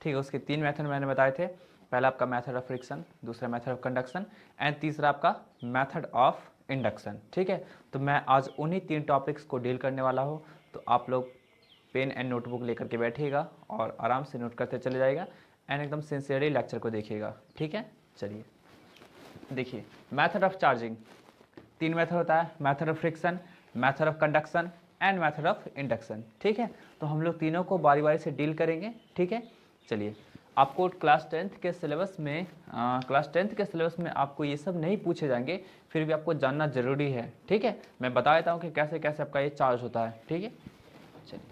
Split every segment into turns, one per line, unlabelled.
ठीक है। उसके 3 मेथड मैंने बताए थे, पहला आपका मेथड ऑफ फ्रिक्शन, दूसरा मेथड ऑफ कंडक्शन एंड तीसरा आपका मेथड ऑफ इंडक्शन। ठीक है, तो मैं आज उन्हीं 3 टॉपिक्स को डील करने वाला हूँ। तो आप लोग पेन एंड नोटबुक लेकर के बैठिएगा और आराम से नोट करते चले जाएगा एंड एकदम सिंसियरली लेक्चर को देखिएगा। ठीक है, चलिए देखिए, मेथड ऑफ चार्जिंग 3 मेथड होता है, method of friction, method of conduction and method of induction. ठीक है, तो हम लोग तीनों को बारी बारी से डील करेंगे। ठीक है, चलिए, आपको क्लास 10th के सिलेबस में आपको ये सब नहीं पूछे जाएंगे, फिर भी आपको जानना जरूरी है। ठीक है, मैं बता देता हूँ कि कैसे कैसे आपका ये चार्ज होता है। ठीक है, चलिए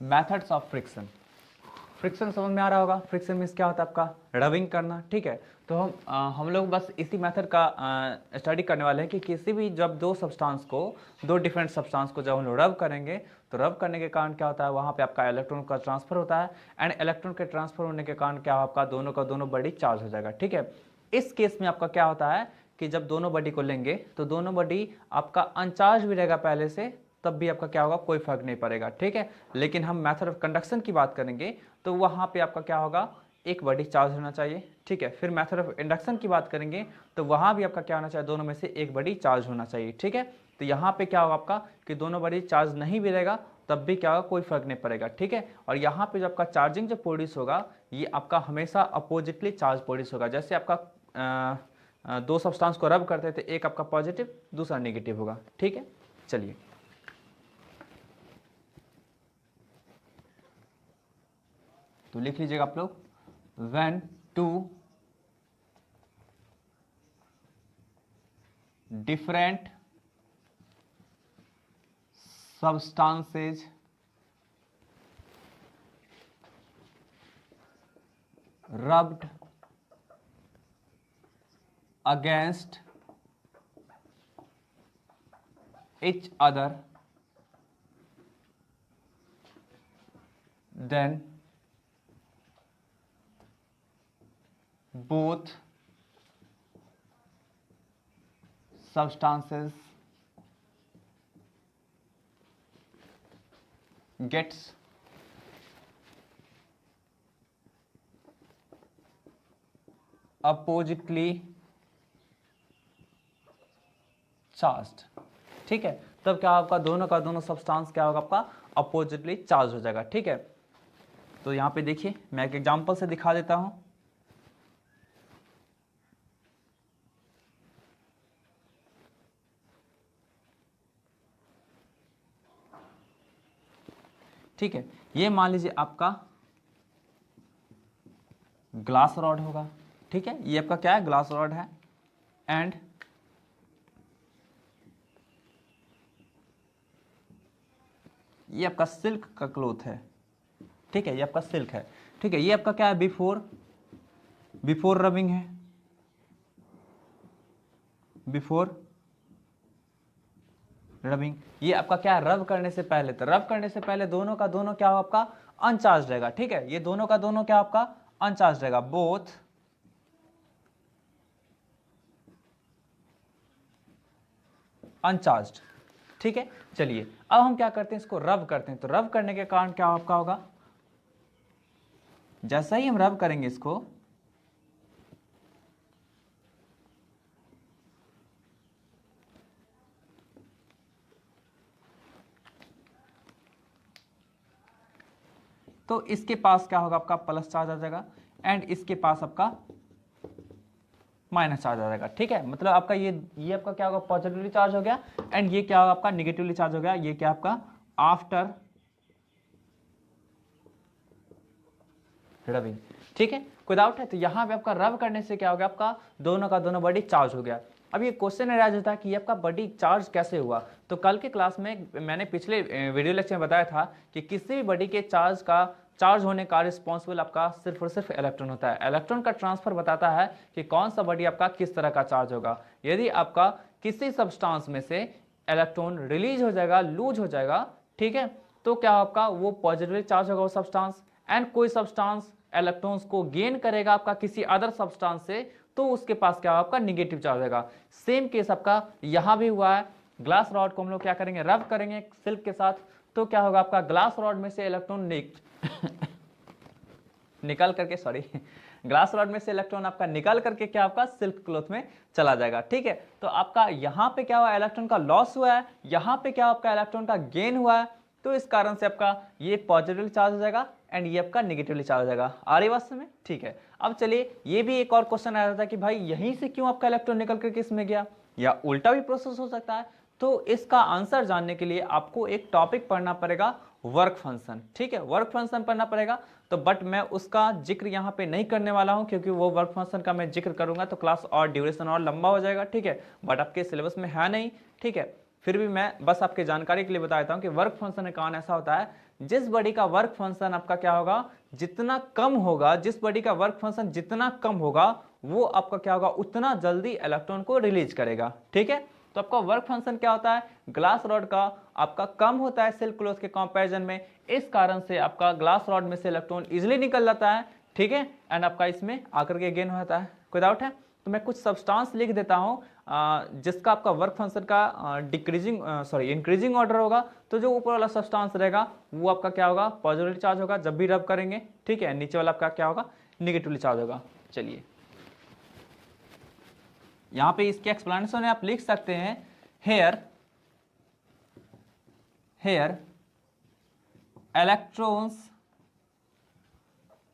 मेथड्स ऑफ फ्रिक्शन। फ्रिक्शन समझ में आ रहा होगा। फ्रिक्शन मीन्स क्या होता है आपका रबिंग करना। ठीक है, तो हम लोग बस इसी मेथड का स्टडी करने वाले हैं कि किसी भी जब दो डिफरेंट सब्सटेंस को जब हम लोग रब करेंगे तो रब करने के कारण क्या होता है, वहाँ पे आपका इलेक्ट्रॉन का ट्रांसफर होता है एंड इलेक्ट्रॉन के ट्रांसफर होने के कारण क्या आपका दोनों का दोनों बॉडी चार्ज हो जाएगा। ठीक है, इस केस में आपका क्या होता है कि जब दोनों बॉडी को लेंगे तो दोनों बॉडी आपका अनचार्ज भी रहेगा पहले से, तब भी आपका क्या होगा, कोई फर्क नहीं पड़ेगा। ठीक है, लेकिन हम मेथड ऑफ कंडक्शन की बात करेंगे तो वहाँ पे आपका क्या होगा, एक बॉडी चार्ज होना चाहिए। ठीक है, फिर मेथड ऑफ इंडक्शन की बात करेंगे तो वहाँ भी आपका क्या होना चाहिए, दोनों में से एक बॉडी चार्ज होना चाहिए। ठीक है, तो यहाँ पे क्या होगा आपका कि दोनों बॉडी चार्ज नहीं भी रहेगा तब भी क्या होगा, कोई फर्क नहीं पड़ेगा। ठीक है, और यहाँ पे जो आपका चार्जिंग जो प्रोड्यूस होगा ये आपका हमेशा अपोजिटली चार्ज प्रोड्यूस होगा। जैसे आपका दो सब्सटेंस को रब करते थे, एक आपका पॉजिटिव दूसरा नेगेटिव होगा। ठीक है, चलिए तो लिख लीजिएगा आप लोग, when two different substances rubbed against each other, then both substances gets oppositely charged. ठीक है, तब क्या आपका दोनों का दोनों सब्सटेंस क्या होगा, आपका अपोजिटली चार्ज हो जाएगा। ठीक है, तो यहां पे देखिए मैं एक एग्जांपल से दिखा देता हूं। ठीक है, ये मान लीजिए आपका ग्लास रॉड होगा। ठीक है, ये आपका क्या है, ग्लास रॉड है एंड ये आपका सिल्क का क्लोथ है। ठीक है, ये आपका सिल्क है। ठीक है, ये आपका क्या है, बिफोर रबिंग है, बिफोर रबिंग। ये आपका क्या है, रब करने से पहले। तो रब करने से पहले दोनों का दोनों क्या होगा, आपका अनचार्ज रहेगा। ठीक है, ये दोनों का दोनों क्या आपका अनचार्ज रहेगा, बोथ अनचार्ज्ड। ठीक है, चलिए अब हम क्या करते हैं, इसको रब करते हैं। तो रब करने के कारण क्या आपका होगा, जैसा ही हम रब करेंगे इसको तो इसके पास क्या होगा, आपका प्लस चार्ज आ जाएगा एंड इसके पास आपका माइनस चार्ज आ जाएगा। ठीक है, मतलब आपका ये आपका क्या होगा, पॉजिटिवली चार्ज हो गया एंड ये क्या होगा, आपका निगेटिवली चार्ज हो गया। ये क्या आपका आफ्टर रबिंग। ठीक है, कोई डाउट है? तो यहां पे आपका रब करने से क्या हो गया, आपका दोनों का दोनों बॉडी चार्ज हो गया। अब ये क्वेश्चन अराइज होता है कि आपका बॉडी चार्ज कैसे हुआ। तो कल के क्लास में मैंने पिछले वीडियो लेक्चर में बताया था कि किसी भी बॉडी के चार्ज का चार्ज होने का रिस्पॉन्सिबल आपका सिर्फ और सिर्फ इलेक्ट्रॉन होता है। इलेक्ट्रॉन का ट्रांसफर बताता है कि कौन सा बॉडी आपका किस तरह का चार्ज होगा। यदि आपका किसी सब्सटेंस में से इलेक्ट्रॉन रिलीज हो जाएगा, लूज हो जाएगा, ठीक है, तो क्या आपका वो पॉजिटिवली चार्ज होगा वो सब्सटेंस। एंड कोई सब्सटेंस इलेक्ट्रॉन्स को गेन करेगा आपका किसी अदर सब्सटेंस से, तो उसके पास क्या होगा आपका निगेटिव चार्ज होगा। सेम केस आपका यहां भी हुआ है। ग्लास रॉड को हम लोग क्या करेंगे, रब करेंगे सिल्क के साथ, तो क्या होगा आपका ग्लास रॉड में से इलेक्ट्रॉन निकल करके, सॉरी, ग्लास रॉड में से इलेक्ट्रॉन आपका निकल करके क्या आपका सिल्क क्लॉथ में चला जाएगा। ठीक है, तो आपका यहां पे क्या हुआ, इलेक्ट्रॉन का लॉस हुआ है, यहां पे क्या आपका इलेक्ट्रॉन का गेन हुआ है, तो इस कारण से आपका ये पॉजिटिवली चार्ज हो जाएगा एंड ये आपका निगेटिवली चार्ज हो जाएगा। आ रही बात समझ में? ठीक है, अब चलिए ये भी एक और क्वेश्चन आ रहा था कि भाई यहीं से क्यों आपका इलेक्ट्रॉन निकल करके इसमें गया, या उल्टा भी प्रोसेस हो सकता है। तो इसका आंसर जानने के लिए आपको एक टॉपिक पढ़ना पड़ेगा, वर्क फंक्शन। ठीक है, वर्क फंक्शन पढ़ना पड़ेगा। तो बट मैं उसका जिक्र यहाँ पे नहीं करने वाला हूँ, क्योंकि वो वर्क फंक्शन का मैं जिक्र करूंगा तो क्लास और ड्यूरेशन और लंबा हो जाएगा। ठीक है, बट आपके सिलेबस में है नहीं। ठीक है, फिर भी मैं बस आपके जानकारी के लिए बता देता हूँ कि वर्क फंक्शन का ऐसा होता है, जिस बॉडी का वर्क फंक्शन आपका क्या होगा, जितना कम होगा, जिस बॉडी का वर्क फंक्शन जितना कम होगा, वो आपका क्या होगा, उतना जल्दी इलेक्ट्रॉन को रिलीज करेगा। ठीक है, तो आपका वर्क फंक्शन क्या होता है, ग्लास रॉड का आपका कम होता है सिल्क क्लॉथ के कंपैरिजन में, इस कारण से आपका ग्लास रॉड में से इलेक्ट्रॉन इजिली निकल जाता है। ठीक है, एंड आपका इसमें आकर के गेन हो जाता है। कोई डाउट है तो मैं कुछ सब्सटेंस लिख देता हूं जिसका आपका वर्क फंक्शन का डिक्रीजिंग इंक्रीजिंग ऑर्डर होगा। तो जो ऊपर वाला सब्सटेंस रहेगा वो आपका क्या होगा, पॉजिटिवली चार्ज होगा जब भी रब करेंगे। ठीक है, नीचे वाला आपका क्या होगा, निगेटिवली चार्ज होगा। चलिए यहां पे इसके एक्सप्लेनेशन आप लिख सकते हैं, here electrons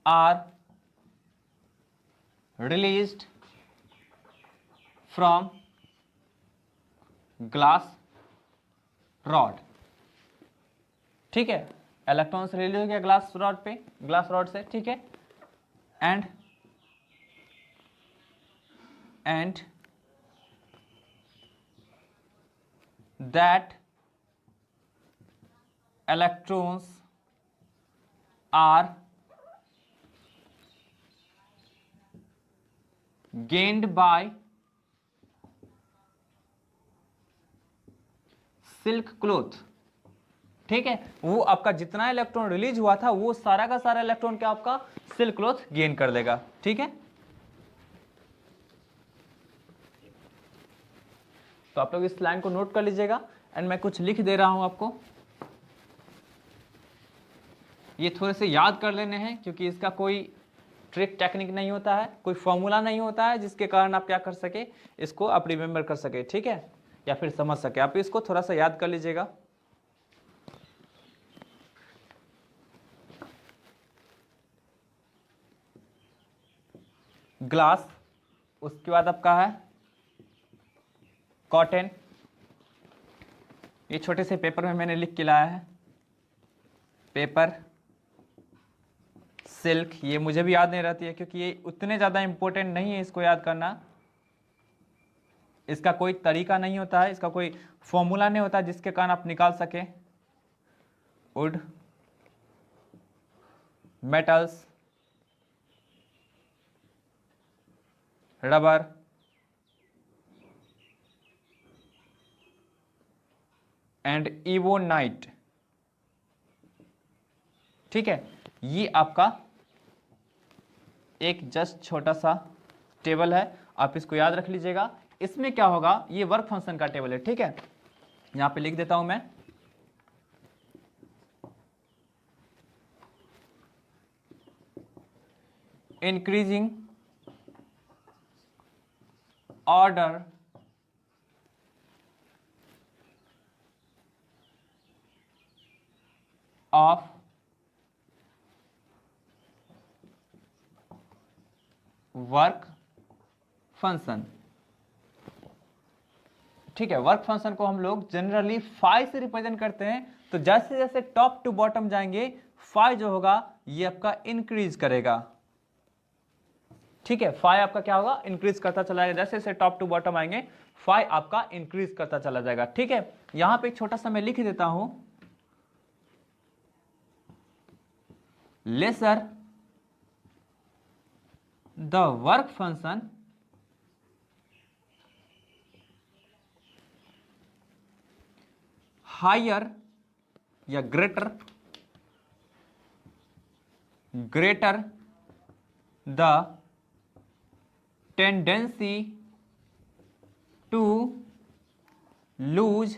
are released from glass rod. ठीक है, इलेक्ट्रॉन्स रिलीज हो गया ग्लास रॉड पे, ग्लास रॉड से। ठीक है, and that electrons are gained by silk cloth. ठीक है, वो आपका जितना इलेक्ट्रॉन रिलीज हुआ था वो सारा का सारा इलेक्ट्रॉन क्या आपका सिल्क क्लॉथ गेन कर देगा। ठीक है, तो आप लोग इस लाइन को नोट कर लीजिएगा एंड मैं कुछ लिख दे रहा हूं आपको, ये थोड़े से याद कर लेने हैं, क्योंकि इसका कोई ट्रिक टेक्निक नहीं होता है, कोई फॉर्मूला नहीं होता है जिसके कारण आप क्या कर सके, इसको आप रिमेंबर कर सके। ठीक है, या फिर समझ सके, आप इसको थोड़ा सा याद कर लीजिएगा। ग्लास, उसके बाद आपका है कॉटन, ये छोटे से पेपर में मैंने लिख के लाया है, पेपर, सिल्क, ये मुझे भी याद नहीं रहती है क्योंकि ये उतने ज़्यादा इंपॉर्टेंट नहीं है इसको याद करना, इसका कोई तरीका नहीं होता है, इसका कोई फॉर्मूला नहीं होता जिसके कारण आप निकाल सके। Wood, metals, rubber, and ebonite. ठीक है, ये आपका एक जस्ट छोटा सा टेबल है, आप इसको याद रख लीजिएगा। इसमें क्या होगा, ये वर्क फंक्शन का टेबल है। ठीक है, यहां पे लिख देता हूं मैं, increasing order of work function. ठीक है, वर्क फंक्शन को हम लोग जनरली फाई से रिप्रेजेंट करते हैं। तो जैसे जैसे टॉप टू बॉटम जाएंगे, फाई जो होगा ये आपका इंक्रीज करेगा। ठीक है, फाई आपका क्या होगा, इंक्रीज करता चला जाएगा। जैसे जैसे टॉप टू बॉटम आएंगे फाई आपका इंक्रीज करता चला जाएगा। ठीक है, यहां पे एक छोटा सा मैं लिख देता हूं, lesser the work function higher या greater the tendency to lose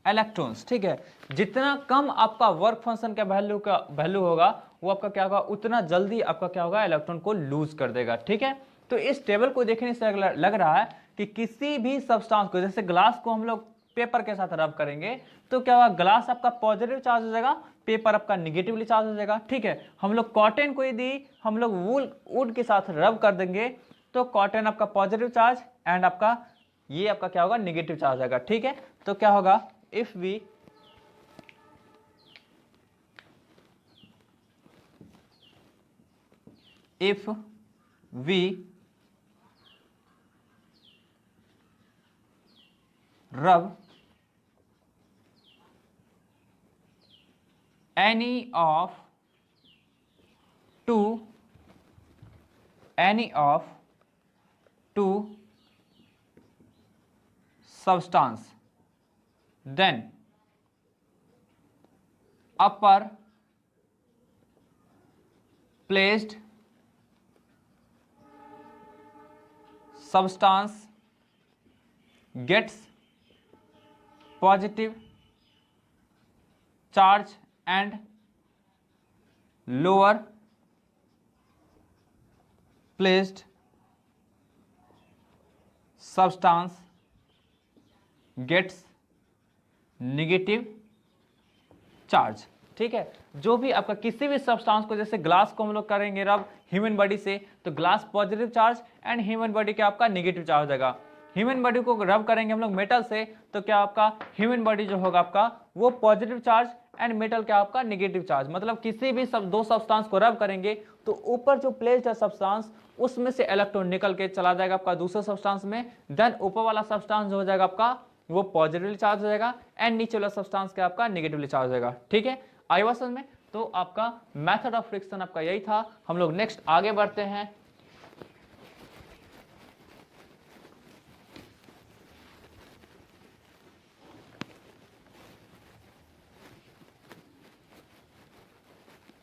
electrons. ठीक है, जितना कम आपका वर्क फंक्शन का वैल्यू होगा वो आपका क्या होगा, उतना जल्दी आपका क्या होगा, इलेक्ट्रॉन को लूज कर देगा। ठीक है, तो इस टेबल को देखने से लग रहा है कि किसी भी सब्सटेंस को, जैसे ग्लास को हम लोग पेपर के साथ रब करेंगे तो क्या होगा, ग्लास आपका पॉजिटिव चार्ज हो जाएगा, पेपर आपका निगेटिवली चार्ज हो जाएगा। ठीक है, हम लोग कॉटन को यदि हम लोग वुड के साथ रब कर देंगे तो कॉटन आपका पॉजिटिव चार्ज एंड आपका ये आपका क्या होगा, निगेटिव चार्ज आएगा। ठीक है, तो क्या होगा, if we rub any of two substance, then upper placed substance gets positive charge and lower placed substance gets negative charge. ठीक है, जो भी आपका किसी भी सब्सटेंस को, जैसे ग्लास को हम लोग करेंगे रब ह्यूमन बॉडी से तो glass positive charge and human body का आपका नेगेटिव चार्ज हो जाएगा। ह्यूमन बॉडी को रब करेंगे हम लोग मेटल से तो क्या आपका ह्यूमन बॉडी जो होगा आपका वो पॉजिटिव चार्ज एंड मेटल क्या आपका नेगेटिव चार्ज। मतलब किसी भी दो सब्सटेंस को रब करेंगे तो ऊपर जो प्लेस्ड है सब्सटेंस उसमें से इलेक्ट्रॉन निकल के चला जाएगा आपका दूसरे सब्सटेंस में, देन ऊपर वाला सब्सटेंस जो हो जाएगा आपका वो पॉजिटिवली चार्ज हो जाएगा एंड नीचे वाला सब्सटेंस क्या आपका नेगेटिवली चार्ज हो जाएगा। ठीक है, आई बात समझ में? तो आपका मेथड ऑफ फ्रिक्शन आपका यही था। हम लोग नेक्स्ट आगे बढ़ते हैं।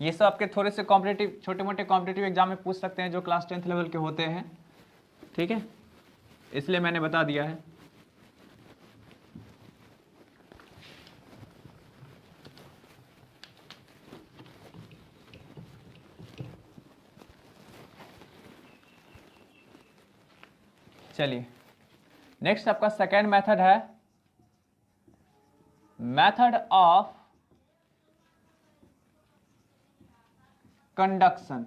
ये सब आपके थोड़े से कॉम्पिटिटिव, छोटे मोटे कॉम्पिटिटिव एग्जाम में पूछ सकते हैं जो क्लास 10th लेवल के होते हैं। ठीक है, इसलिए मैंने बता दिया है। चलिए नेक्स्ट आपका सेकेंड मेथड है मेथड ऑफ कंडक्शन।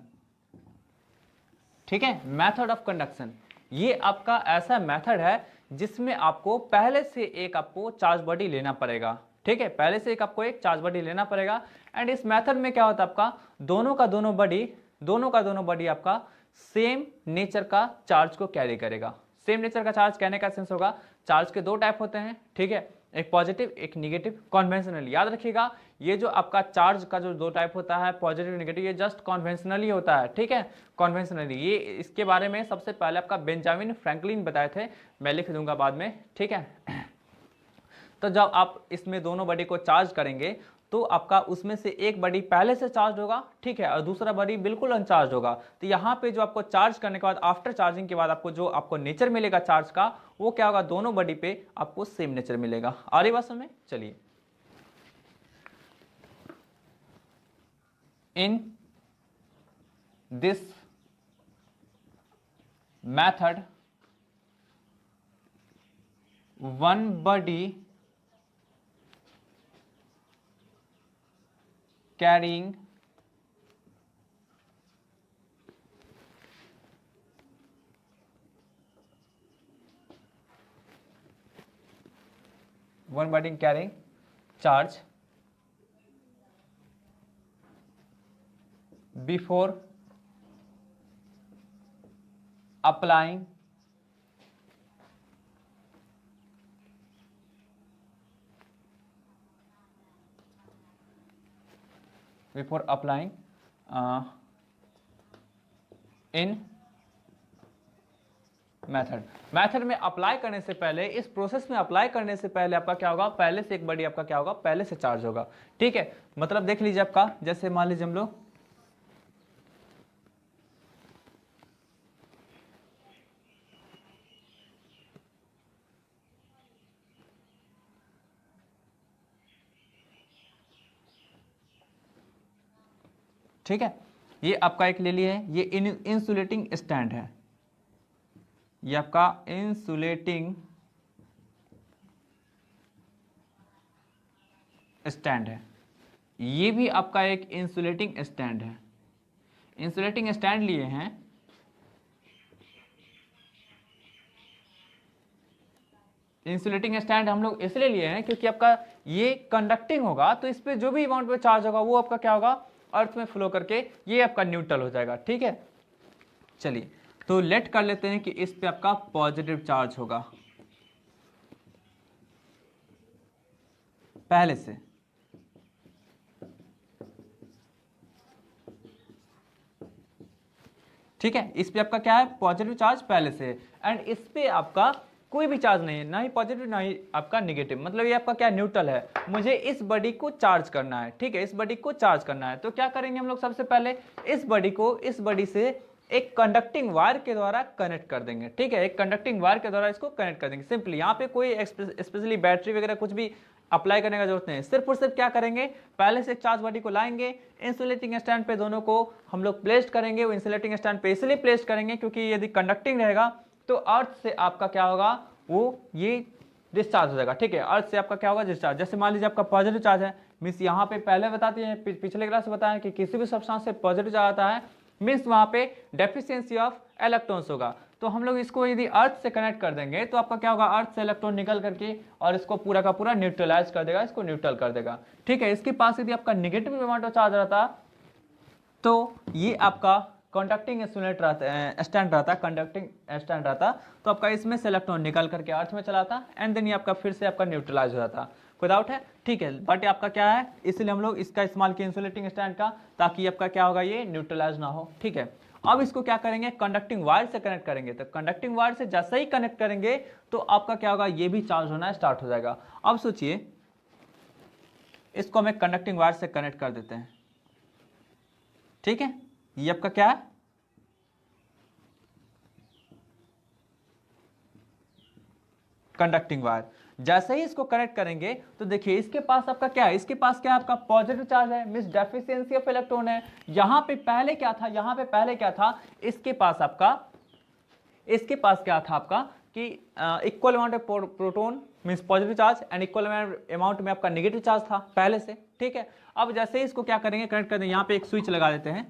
ठीक है, मेथड ऑफ कंडक्शन ये आपका ऐसा मेथड है जिसमें आपको पहले से एक आपको चार्ज बॉडी लेना पड़ेगा। ठीक है, पहले से एक आपको एक चार्ज बॉडी लेना पड़ेगा एंड इस मेथड में क्या होता है आपका दोनों का दोनों बॉडी आपका सेम नेचर का चार्ज को कैरी करेगा। सेम नेचर का चार्ज कहने का सेंस होगा चार्ज के दो टाइप होते हैं। ठीक है, एक पॉजिटिव एक निगेटिव। कॉन्वेंशनल याद रखिएगा, ये जो आपका चार्ज का जो दो टाइप होता है पॉजिटिव निगेटिव, ये जस्ट कॉन्वेंशनली होता है। ठीक है, कॉन्वेंशनली ये इसके बारे में सबसे पहले आपका बेंजामिन फ्रैंकलिन बताए थे, मैं लिख दूंगा बाद में। ठीक है, तो जब आप इसमें दोनों बॉडी को चार्ज करेंगे तो आपका उसमें से एक बॉडी पहले से चार्ज होगा, ठीक है, और दूसरा बॉडी बिल्कुल अनचार्ज होगा। तो यहाँ पे जो आपको चार्ज करने के बाद आफ्टर चार्जिंग के बाद आपको जो आपको नेचर मिलेगा चार्ज का वो क्या होगा, दोनों बॉडी पे आपको सेम नेचर मिलेगा। आ रही बात समझ में? चलिए, in this method one body carrying charge before applying before applying in method में अप्लाई करने से पहले, इस प्रोसेस में अप्लाई करने से पहले आपका क्या होगा, पहले से एक बॉडी आपका क्या होगा, पहले से चार्ज होगा। ठीक है, मतलब देख लीजिए आपका, जैसे मान लीजिए हम लोग ठीक है, ये आपका एक ले लिए है, ये इंसुलेटिंग स्टैंड है, ये आपका इंसुलेटिंग स्टैंड है, ये भी आपका एक इंसुलेटिंग स्टैंड है। इंसुलेटिंग स्टैंड लिए हैं, इंसुलेटिंग स्टैंड हम लोग इसलिए लिए हैं क्योंकि आपका ये कंडक्टिंग होगा, तो इस पे जो भी अमाउंट में चार्ज होगा वो आपका क्या होगा, अर्थ में फ्लो करके ये आपका न्यूट्रल हो जाएगा। ठीक है, चलिए तो लेट कर लेते हैं कि इस पे आपका पॉजिटिव चार्ज होगा पहले से। ठीक है, इस पे आपका क्या है, पॉजिटिव चार्ज पहले से, एंड इस पे आपका कोई भी चार्ज नहीं है, ना ही पॉजिटिव ना ही आपका नेगेटिव, मतलब ये आपका क्या न्यूट्रल है। मुझे इस बॉडी को चार्ज करना है, ठीक है, इस बॉडी को चार्ज करना है, तो क्या करेंगे हम लोग, सबसे पहले इस बॉडी को इस बॉडी से एक कंडक्टिंग वायर के द्वारा कनेक्ट कर देंगे। ठीक है, एक कंडक्टिंग वायर के द्वारा इसको कनेक्ट कर देंगे सिंपली। यहाँ पे कोई स्पेशली बैटरी वगैरह कुछ भी अप्लाई करने का जरूरत नहीं है, सिर्फ और सिर्फ क्या करेंगे, पहले से एक चार्ज बॉडी को लाएंगे, इंसुलेटिंग स्टैंड पे दोनों को हम लोग प्लेस्ड करेंगे। वो इंसुलेटिंग स्टैंड पे इसलिए प्लेस्ड करेंगे क्योंकि यदि कंडक्टिंग रहेगा तो अर्थ से आपका क्या होगा, वो ये डिस्चार्ज हो जाएगा। ठीक है, अर्थ से आपका क्या होगा, डिस्चार्ज। जैसे मान लीजिए आपका पॉजिटिव चार्ज है, मीन्स यहाँ पे पहले बताती है, पिछले क्लास में बताया कि किसी भी सब्सटेंस से पॉजिटिव चार्ज आता है मीन्स वहाँ पे डेफिशिएंसी ऑफ इलेक्ट्रॉन्स होगा। तो हम लोग इसको यदि अर्थ से कनेक्ट कर देंगे तो आपका क्या होगा, अर्थ से इलेक्ट्रॉन निकल करके और इसको पूरा का पूरा न्यूट्रलाइज कर देगा, इसको न्यूट्रल कर देगा। ठीक है, इसके पास यदि आपका निगेटिव अमाउंट ऑफ चार्ज रहता तो ये आपका कंडक्टिंग स्टैंड रहता, कंडक्टिंग स्टैंड रहता, तो आपका इसमें से इलेक्ट्रॉन निकल करके अर्थ में चलाता एंड देन ये आपका फिर से आपका न्यूट्रलाइज हो जाता। कोई डाउट है? ठीक है, बट आपका क्या है, इसलिए हम लोग इसका इस्तेमाल किए इंसुलेटिंग स्टैंड का, ताकि आपका क्या होगा, ये न्यूट्रलाइज ना हो। ठीक है, अब इसको क्या करेंगे, कंडक्टिंग वायर से कनेक्ट करेंगे। तो कंडक्टिंग वायर से जैसे ही कनेक्ट करेंगे तो आपका क्या होगा, ये भी चार्ज होना स्टार्ट हो जाएगा। अब सोचिए, इसको हम एक कंडक्टिंग वायर से कनेक्ट कर देते हैं। ठीक है, ये आपका क्या है, कंडक्टिंग वायर। जैसे ही इसको कनेक्ट करेंगे तो देखिए इसके पास आपका क्या है, इसके पास क्या है, आपका पॉजिटिव चार्ज है, मींस डेफिशिएंसी ऑफ इलेक्ट्रॉन है। यहां पे पहले क्या था, यहां पे पहले क्या था, इसके पास क्या था आपका कि equal amount of proton means positive charge and equal amount में आपका नेगेटिव चार्ज था पहले से। ठीक है, अब जैसे ही इसको क्या करेंगे, कनेक्ट कर देंगे, यहां पे एक स्विच लगा देते हैं।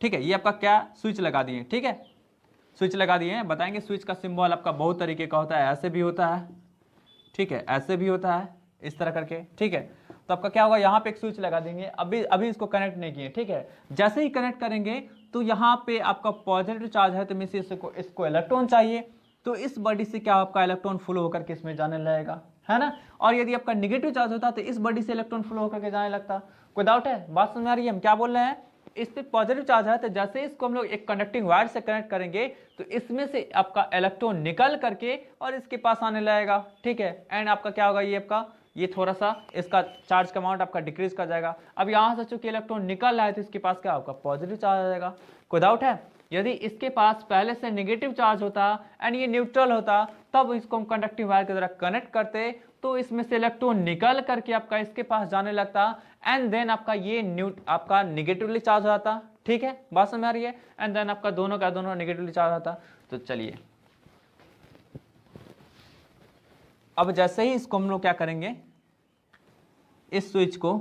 ठीक है, ये आपका क्या, स्विच लगा दिए। ठीक है, स्विच लगा दिए हैं, बताएंगे स्विच का सिंबल आपका बहुत तरीके का होता है, ऐसे भी होता है, ठीक है, ऐसे भी होता है, इस तरह करके। ठीक है, तो आपका क्या होगा, यहाँ पे एक स्विच लगा देंगे। अभी इसको कनेक्ट नहीं किए। ठीक है, जैसे ही कनेक्ट करेंगे तो यहाँ पे आपका पॉजिटिव चार्ज है, तो मींस इसको इलेक्ट्रॉन चाहिए, तो इस बॉडी से क्या आपका इलेक्ट्रॉन फ्लो होकर के इसमें जाने लगेगा, है ना। और यदि आपका निगेटिव चार्ज होता तो इस बॉडी से इलेक्ट्रॉन फ्लो होकर के जाने लगता। कोई डाउट है, बात समझ आ रही है हम क्या बोल रहे हैं। इस पे पॉजिटिव चार्ज है, तो जैसे इसको हम लोग एक कंडक्टिंग वायर से कनेक्ट करेंगे तो इसमें से आपका इलेक्ट्रॉन निकल करके और इसके पास आने लगेगा। ठीक है, एंड आपका क्या होगा, ये आपका ये थोड़ा सा इसका चार्ज का अमाउंट आपका डिक्रीज कर जाएगा। अब यहाँ से चूंकि इलेक्ट्रॉन निकल रहा है तो इसके पास क्या आपका पॉजिटिव चार्ज आ जाएगा। कोई डाउट है? यदि इसके पास पहले से नेगेटिव चार्ज होता एंड ये न्यूट्रल होता, तब इसको हम कंडक्टिंग वायर के द्वारा कनेक्ट करते तो इसमें से इलेक्ट्रॉन निकल करके आपका इसके पास जाने लगता एंड देन आपका ये आपका निगेटिवली चार्ज हो जाता। ठीक है, बात समझ आ रही है। एंड देन आपका दोनों का दोनों निगेटिवली चार्ज होता। तो चलिए, अब जैसे ही इसको हम लोग क्या करेंगे, इस स्विच को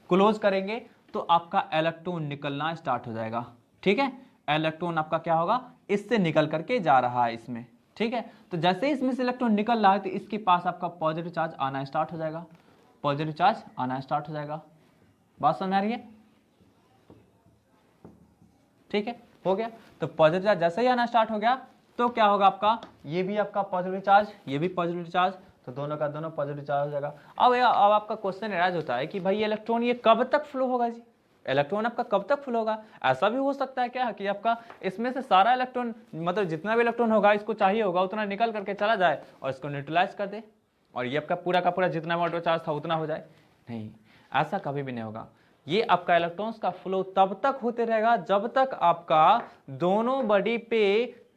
क्लोज करेंगे तो आपका इलेक्ट्रॉन निकलना स्टार्ट हो जाएगा। ठीक है, इलेक्ट्रॉन आपका क्या होगा, इससे निकल करके जा रहा है इसमें। ठीक है, तो जैसे ही इसमें से इलेक्ट्रॉन निकल रहा है तो इसके पास आपका पॉजिटिव चार्ज आना स्टार्ट हो जाएगा, पॉजिटिव चार्ज आना स्टार्ट हो जाएगा। बात समझ आ रही है? ठीक है, हो गया। तो पॉजिटिव चार्ज जैसे ही आना स्टार्ट हो गया तो क्या होगा, आपका ये भी आपका पॉजिटिव चार्ज, ये भी पॉजिटिव चार्ज, तो दोनों का दोनों पॉजिटिव चार्ज हो जाएगा। अब आपका क्वेश्चन एराइज होता है कि भाई इलेक्ट्रॉन ये कब तक फ्लो होगा जी, इलेक्ट्रॉन आपका कब तक फ्लो होगा। ऐसा भी हो सकता है क्या कि आपका इसमें से सारा इलेक्ट्रॉन, मतलब जितना भी इलेक्ट्रॉन होगा इसको चाहिए होगा उतना निकल करके चला जाए और इसको न्यूट्रलाइज कर दे और ये आपका पूरा का पूरा जितना अमाउंट चार्ज था उतना हो जाए। नहीं, ऐसा कभी भी नहीं होगा। ये आपका इलेक्ट्रॉन्स का फ्लो तब तक होते रहेगा जब तक आपका दोनों बॉडी पे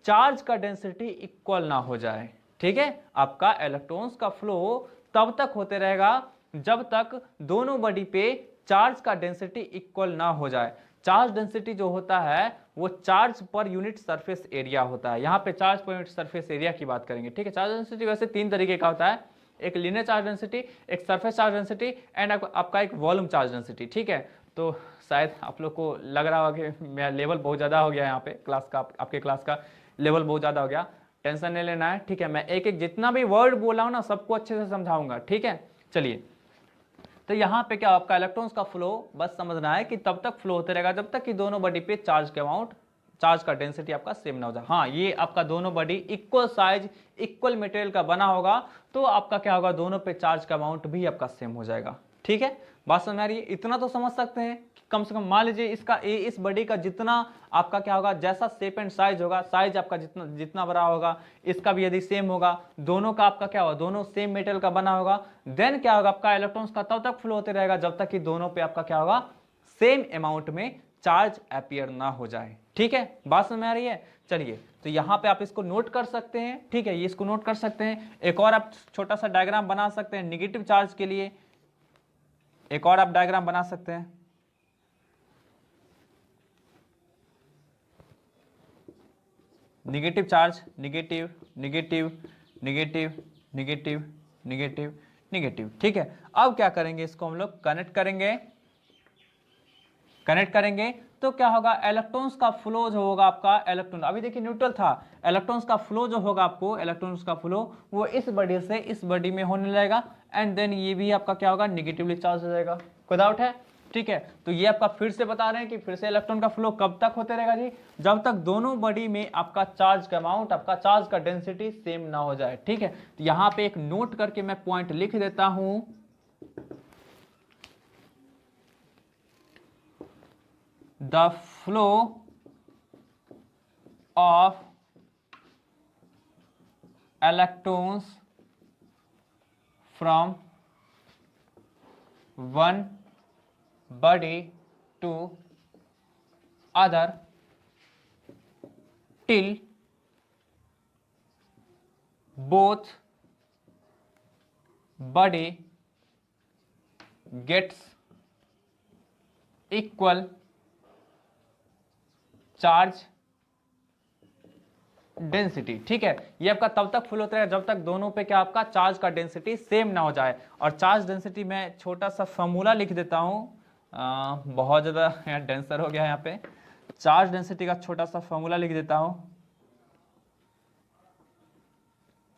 चार्ज का डेंसिटी इक्वल ना हो जाए। ठीक है, आपका इलेक्ट्रॉन्स का फ्लो तब तक होते रहेगा जब तक दोनों बॉडी पे चार्ज का डेंसिटी इक्वल ना हो जाए। चार्ज डेंसिटी जो होता है वो charge per unit surface area होता है। यहाँ पे charge per unit surface area की बात करेंगे। ठीक है, चार्ज डेंसिटी वैसे 3 तरीके का होता है, एक लीनियर चार्ज डेंसिटी, एक सरफेस चार्ज डेंसिटी एंड आपका एक वॉल्यूम चार्ज डेंसिटी। ठीक है, तो शायद आप लोग को लग रहा होगा कि मेरा लेवल बहुत ज़्यादा हो गया यहाँ पे क्लास का, आपके क्लास का लेवल बहुत ज़्यादा हो गया, टेंशन नहीं लेना है। ठीक है, मैं एक एक जितना भी वर्ड बोला हूँ ना सबको अच्छे से समझाऊंगा। ठीक है, चलिए, तो यहाँ पे क्या आपका इलेक्ट्रॉन्स का फ्लो बस समझना है कि तब तक फ्लो होते रहेगा जब तक कि दोनों बॉडी पे चार्ज के अमाउंट, चार्ज का डेंसिटी आपका सेम ना हो जाए। हाँ, ये आपका दोनों body equal size equal material का बना होगा तो आपका क्या होगा, दोनों पे चार्ज का अमाउंट भी आपका सेम हो जाएगा। ठीक है, बात समझ आ रही है? इतना तो समझ सकते हैं कि कम से कम मान लीजिए इसका इस बॉडी का जितना आपका क्या होगा, जैसा शेप एंड साइज होगा, साइज आपका जितना जितना बड़ा होगा इसका भी यदि सेम होगा, दोनों का आपका क्या होगा, दोनों सेम मेटल का बना होगा, देन क्या होगा, आपका इलेक्ट्रॉन्स का तब तक फ्लो होते रहेगा जब तक कि दोनों पे आपका क्या होगा, सेम अमाउंट में चार्ज अपीयर ना हो जाए। ठीक है, बात समझ में आ रही है? चलिए, तो यहां पे आप इसको नोट कर सकते हैं। ठीक है, ये इसको नोट कर सकते हैं। एक और आप छोटा सा डायग्राम बना सकते हैं निगेटिव चार्ज के लिए, एक और आप डायग्राम बना सकते हैं। Negative charge, negative negative negative negative negative negative. ठीक है, अब क्या करेंगे, इसको हम लोग कनेक्ट करेंगे। कनेक्ट करेंगे तो क्या होगा, इलेक्ट्रॉन्स का फ्लो जो होगा आपका, इलेक्ट्रॉन अभी देखिए न्यूट्रल था, इलेक्ट्रॉन्स का फ्लो जो होगा आपको, इलेक्ट्रॉन्स का फ्लो वो इस बॉडी से इस बॉडी में होने लगेगा एंड देन ये भी आपका क्या होगा, निगेटिवली चार्ज हो जाएगा। कोई डाउट है? ठीक है, तो ये आपका फिर से बता रहे हैं कि फिर से इलेक्ट्रॉन का फ्लो कब तक होते रहेगा जी, जब तक दोनों बॉडी में आपका चार्ज का अमाउंट, आपका चार्ज का डेंसिटी सेम ना हो जाए। ठीक है, तो यहां पे एक नोट करके मैं पॉइंट लिख देता हूं, the flow of electrons from one body to other till both body gets equal charge density. ठीक है, ये आपका तब तक फुल होता है जब तक दोनों पे क्या आपका चार्ज का डेंसिटी सेम ना हो जाए। और चार्ज डेंसिटी में छोटा सा फॉर्मूला लिख देता हूं, बहुत ज्यादा यहाँ डेंसर हो गया यहाँ पे, चार्ज डेंसिटी का छोटा सा फॉर्मूला लिख देता हूं।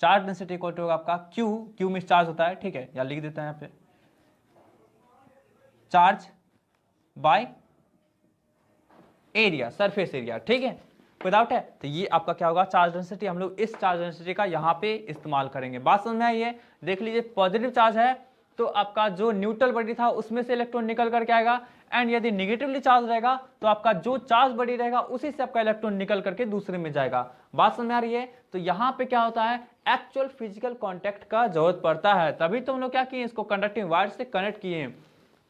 चार्ज डेंसिटी इक्वल टू आपका क्यू में चार्ज होता है। ठीक है, या लिख देता है यहाँ पे charge by area, surface area. ठीक है, कोई डाउट है? तो ये आपका क्या होगा, चार्ज डेंसिटी, हम लोग इस चार्ज डेंसिटी का यहाँ पे इस्तेमाल करेंगे। बात समझ में आई है? देख लीजिए, पॉजिटिव चार्ज है तो आपका जो न्यूट्रल बॉडी था उसमें से इलेक्ट्रॉन निकल करके आएगा एंड यदि निगेटिवली चार्ज रहेगा तो आपका जो चार्ज बॉडी रहेगा उसी से आपका इलेक्ट्रॉन निकल करके दूसरे में जाएगा। बात समझ में आ रही है? तो यहाँ पे क्या होता है, एक्चुअल फिजिकल कॉन्टैक्ट का जरूरत पड़ता है, तभी तो हम लोग क्या किए, इसको कंडक्टिंग वायर से कनेक्ट किए।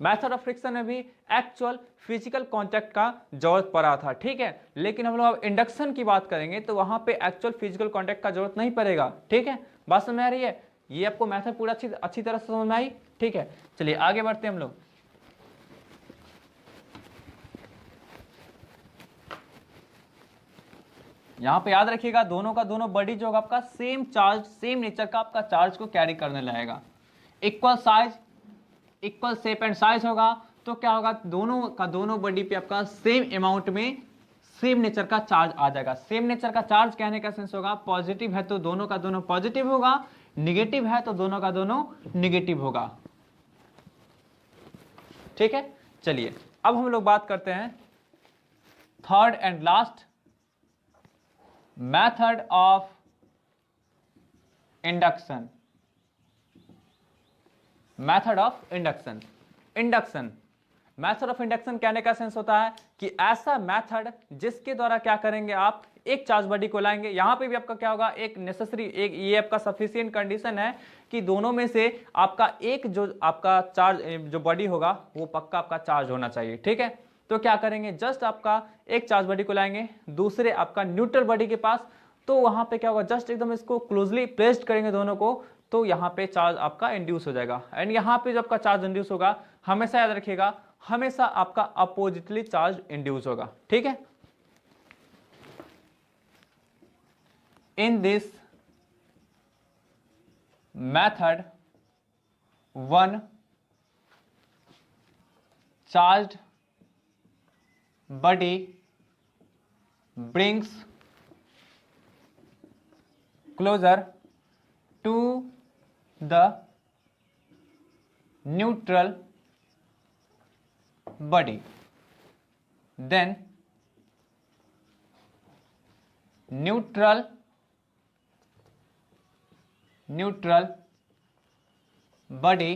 मेथड ऑफ फ्रिक्शन में भी एक्चुअल फिजिकल कांटेक्ट का जरूरत पड़ा था। ठीक है, लेकिन हम लोग अब इंडक्शन की बात करेंगे तो वहां पे एक्चुअल फिजिकल कांटेक्ट का जरूरत नहीं पड़ेगा। ठीक है, बात समझ में आ रही है? ये आपको मेथड पूरा अच्छी तरह से समझ में आई? ठीक है, चलिए आगे बढ़ते हैं हम लोग। यहां पे याद रखिएगा, दोनों का दोनों बॉडी जो होगा आपका सेम चार्ज, सेम नेचर का आपका चार्ज को कैरी करने लगेगा, equal size equal shape and size होगा तो क्या होगा, दोनों का दोनों बॉडी पे आपका सेम अमाउंट में सेम नेचर का चार्ज आ जाएगा। सेम नेचर का चार्ज कहने का सेंस होगा, पॉजिटिव है तो दोनों का दोनों पॉजिटिव होगा, निगेटिव है तो दोनों का दोनों निगेटिव होगा। ठीक है, चलिए अब हम लोग बात करते हैं third and last method of induction. Method of induction. Induction, method of induction कहने का सेंस होता है कि ऐसा मेथड जिसके द्वारा क्या करेंगे आप एक चार्ज बॉडी को लाएंगे। यहां पे भी आपका क्या होगा, एक नेसेसरी, एक ये आपका सफिशिएंट कंडीशन है कि दोनों में से आपका एक जो आपका चार्ज जो बॉडी होगा वो पक्का आपका चार्ज होना चाहिए, ठीक है। तो क्या करेंगे, जस्ट आपका एक चार्ज बॉडी को लाएंगे दूसरे आपका न्यूट्रल बॉडी के पास, तो वहां पे क्या होगा, जस्ट एकदम इसको क्लोजली प्लेस्ड करेंगे दोनों को, तो यहाँ पे चार्ज आपका इंड्यूस हो जाएगा। एंड यहाँ पे जब आपका चार्ज इंड्यूस होगा, हमेशा याद रखिएगा, हमेशा आपका अपोजिटली चार्ज इंड्यूस होगा, ठीक है। In this method one charged body brings closer to the neutral body, then neutral body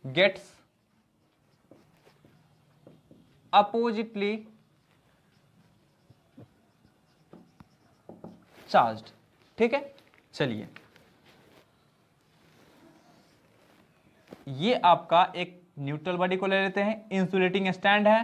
gets oppositely charged, ठीक है। चलिए, ये आपका एक न्यूट्रल बॉडी को ले लेते हैं, इंसुलेटिंग स्टैंड है,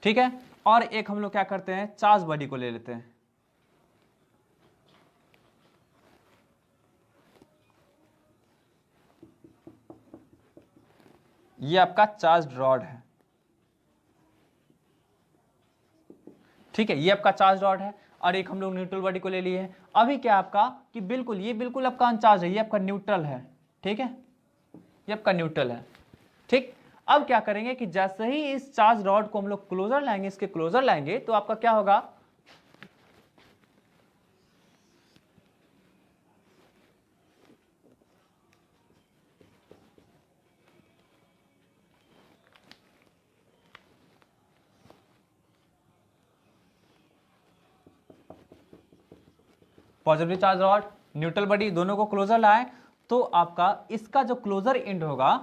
ठीक है। और एक हम लोग क्या करते हैं, चार्ज बॉडी को ले लेते हैं, ये आपका चार्ज रॉड है, ठीक है, ये आपका चार्ज रॉड है। और एक हम लोग न्यूट्रल बॉडी को ले लिए हैं। अभी क्या आपका कि बिल्कुल ये बिल्कुल आपका अनचार्ज है, ये आपका न्यूट्रल है, ठीक है, ये आपका न्यूट्रल है, ठीक। अब क्या करेंगे कि जैसे ही इस चार्ज रॉड को हम लोग क्लोजर लाएंगे, इसके क्लोजर लाएंगे, तो आपका क्या होगा, positive charge rod neutral body दोनों को क्लोजर लाए, तो आपका इसका जो क्लोजर एंड होगा,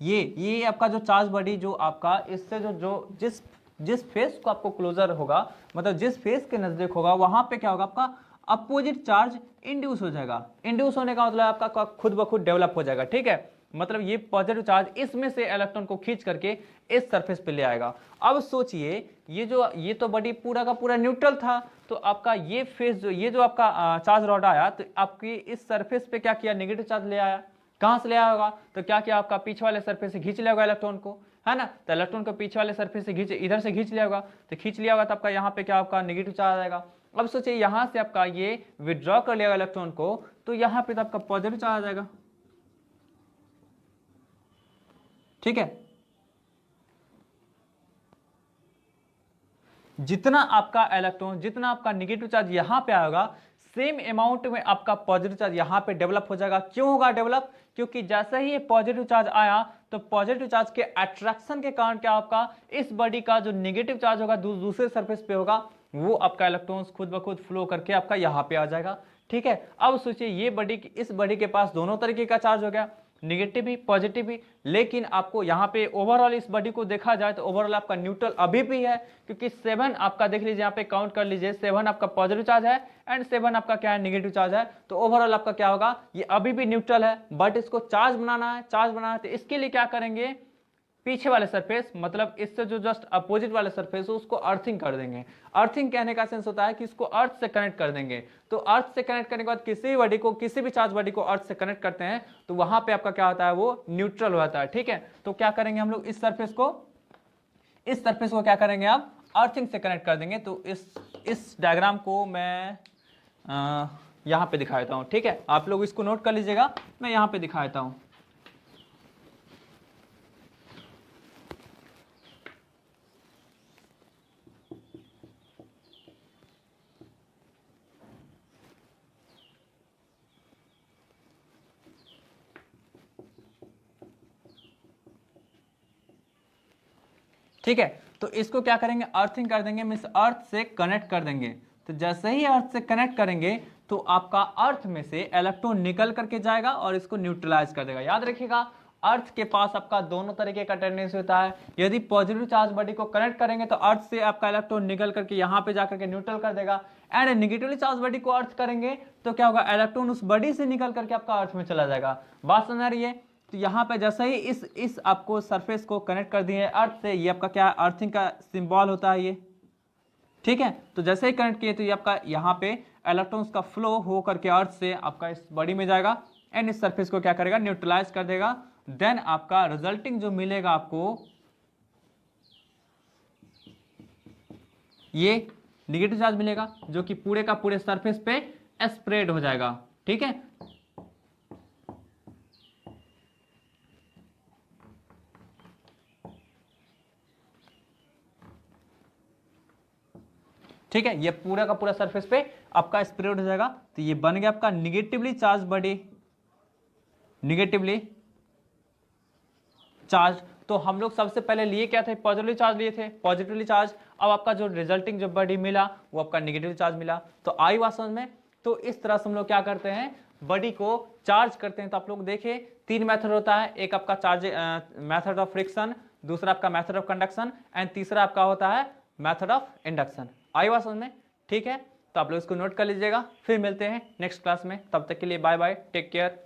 ये आपका जो चार्ज बॉडी जो आपका इससे जो जिस जिस फेस को आपको क्लोजर होगा, मतलब जिस फेस के नजदीक होगा, वहां पे क्या होगा, आपका अपोजिट चार्ज इंड्यूस हो जाएगा। इंड्यूस होने का मतलब आपका खुद ब खुद डेवलप हो जाएगा, ठीक है। मतलब ये पॉजिटिव चार्ज इसमें से इलेक्ट्रॉन को खींच करके इस सरफेस पे ले आएगा। अब सोचिए, ये तो बॉडी पूरा का पूरा न्यूट्रल था, तो आपका ये फेस ये जो आपका चार्ज रॉड आया, तो आपकी इस सरफेस पे क्या किया, नेगेटिव चार्ज ले आया। कहां से ले आया होगा, तो क्या किया, आपका पीछे वाले सरफेस से खींच लिया होगा इलेक्ट्रॉन को, है ना। तो इलेक्ट्रॉन को पीछे वाले सरफेस से इधर से खींच लिया होगा, तो खींच लिया होगा, तो आपका यहाँ पे क्या, आपका नेगेटिव चार्ज आएगा। अब सोचिए, यहां से आपका ये विड्रॉ कर लिया इलेक्ट्रॉन को, तो यहाँ पे तो आपका पॉजिटिव चार्ज आएगा, ठीक है। जितना आपका इलेक्ट्रॉन, जितना आपका नेगेटिव चार्ज यहां पे आएगा, सेम अमाउंट में आपका पॉजिटिव चार्ज यहां पे डेवलप हो जाएगा। क्यों होगा डेवलप, क्योंकि जैसे ही ये पॉजिटिव चार्ज आया, तो पॉजिटिव चार्ज के अट्रैक्शन के कारण क्या आपका इस बॉडी का जो नेगेटिव चार्ज होगा दूसरे सरफेस पे होगा, वो आपका इलेक्ट्रॉन्स खुद ब खुद फ्लो करके आपका यहाँ पे आ जाएगा, ठीक है। अब सोचिए, ये बॉडी, इस बॉडी के पास दोनों तरीके का चार्ज हो गया, निगेटिव भी पॉजिटिव भी, लेकिन आपको यहाँ पे ओवरऑल इस बॉडी को देखा जाए तो ओवरऑल आपका न्यूट्रल अभी भी है, क्योंकि 7 आपका देख लीजिए, यहाँ पे काउंट कर लीजिए, 7 आपका पॉजिटिव चार्ज है एंड 7 आपका क्या है, नेगेटिव चार्ज है। तो ओवरऑल आपका क्या होगा, ये अभी भी न्यूट्रल है, बट इसको चार्ज बनाना है, तो इसके लिए क्या करेंगे, पीछे वाले सरफेस, मतलब इससे जो जस्ट अपोजिट वाले सरफेस है, उसको अर्थिंग कर देंगे। अर्थिंग कहने का सेंस होता है कि इसको अर्थ से कनेक्ट कर देंगे। तो अर्थ से कनेक्ट करने के बाद किसी भी बॉडी को, किसी भी चार्ज बॉडी को अर्थ से कनेक्ट करते हैं, तो वहां पे आपका क्या होता है, वो न्यूट्रल होता है, ठीक है। तो क्या करेंगे हम लोग, इस सरफेस को क्या करेंगे, आप अर्थिंग से कनेक्ट कर देंगे। तो इस डायग्राम को मैं यहाँ पे दिखा देता हूँ, ठीक है। आप लोग इसको नोट कर लीजिएगा, मैं यहाँ पे दिखा देता हूँ। ठीक है, तो इसको क्या करेंगे, अर्थिंग कर देंगे, मीन्स अर्थ से कनेक्ट कर देंगे। तो जैसे ही अर्थ से कनेक्ट करेंगे तो आपका अर्थ में से इलेक्ट्रॉन निकल करके जाएगा और इसको न्यूट्रलाइज कर देगा। याद रखिएगा, अर्थ के पास आपका दोनों तरीके का टेंडेंसी होता है। यदि पॉजिटिव चार्ज बॉडी को कनेक्ट करेंगे तो अर्थ से आपका इलेक्ट्रॉन निकल करके यहाँ पे जाकर के न्यूट्रल कर देगा, एंड नेगेटिवली चार्ज बॉडी को अर्थ करेंगे तो क्या होगा, इलेक्ट्रॉन उस बॉडी से निकल करके आपका अर्थ में चला जाएगा। बात समझ आ रही है? तो यहाँ पे जैसे ही इस आपको सरफेस को कनेक्ट कर दिए अर्थ से, ये आपका क्या अर्थिंग का सिंबल होता है ये, ठीक है। तो जैसे ही कनेक्ट किए तो ये आपका यहाँ पे इलेक्ट्रॉन्स का फ्लो हो करके अर्थ से आपका इस बॉडी में जाएगा एंड इस सरफेस को क्या करेगा, न्यूट्रलाइज कर देगा। देन आपका रिजल्टिंग जो मिलेगा आपको, ये नेगेटिव चार्ज मिलेगा जो कि पूरे का पूरे सरफेस पे स्प्रेड हो जाएगा, ठीक है। ठीक है, ये पूरा का पूरा सरफेस पे आपका स्प्रेड हो जाएगा। तो ये बन गया आपका negatively charge body, negatively charge. तो हम लोग सबसे पहले लिए क्या थे, पॉजिटिवली चार्ज लिए थे, पॉजिटिवली चार्ज। अब आपका जो रिजल्टिंग जो बॉडी मिला वो आपका निगेटिव चार्ज मिला। तो आई बात समझ में? तो इस तरह से हम लोग क्या करते हैं, बॉडी को चार्ज करते हैं। तो आप लोग देखिए 3 मेथड होता है, एक आपका चार्ज मेथड ऑफ फ्रिक्शन, दूसरा आपका मेथड ऑफ कंडक्शन एंड तीसरा आपका होता है मेथड ऑफ इंडक्शन। आई बात समझ में? ठीक है, तो आप लोग इसको नोट कर लीजिएगा। फिर मिलते हैं नेक्स्ट क्लास में, तब तक के लिए बाय बाय, टेक केयर।